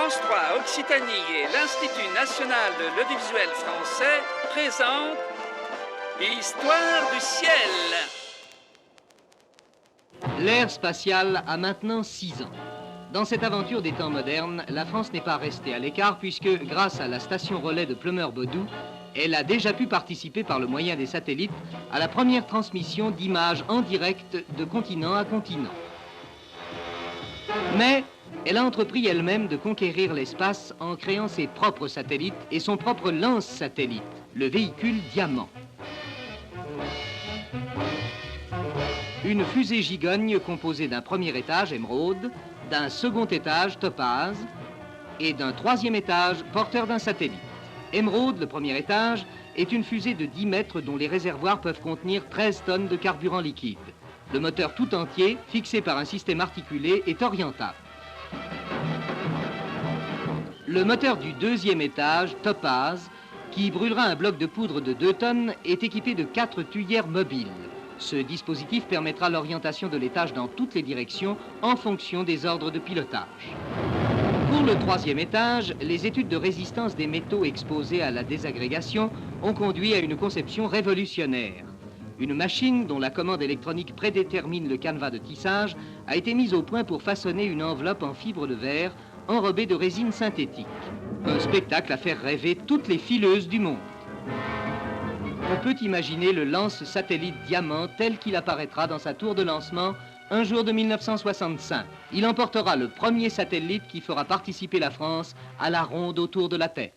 France 3 Occitanie et l'Institut national de l'audiovisuel français présentent Histoire du ciel. L'ère spatiale a maintenant 6 ans. Dans cette aventure des temps modernes, la France n'est pas restée à l'écart puisque, grâce à la station relais de Pleumeur-Bodou, elle a déjà pu participer par le moyen des satellites à la première transmission d'images en direct de continent à continent. Mais elle a entrepris elle-même de conquérir l'espace en créant ses propres satellites et son propre lance-satellite, le véhicule Diamant. Une fusée gigogne composée d'un premier étage, Émeraude, d'un second étage, Topaz, et d'un troisième étage, porteur d'un satellite. Émeraude, le premier étage, est une fusée de 10 mètres dont les réservoirs peuvent contenir 13 tonnes de carburant liquide. Le moteur tout entier, fixé par un système articulé, est orientable. Le moteur du deuxième étage, Topaz, qui brûlera un bloc de poudre de 2 tonnes, est équipé de 4 tuyères mobiles. Ce dispositif permettra l'orientation de l'étage dans toutes les directions en fonction des ordres de pilotage. Pour le troisième étage, les études de résistance des métaux exposés à la désagrégation ont conduit à une conception révolutionnaire. Une machine dont la commande électronique prédétermine le canevas de tissage a été mise au point pour façonner une enveloppe en fibre de verre enrobée de résine synthétique. Un spectacle à faire rêver toutes les fileuses du monde. On peut imaginer le lance-satellite Diamant tel qu'il apparaîtra dans sa tour de lancement un jour de 1965. Il emportera le premier satellite qui fera participer la France à la ronde autour de la Terre.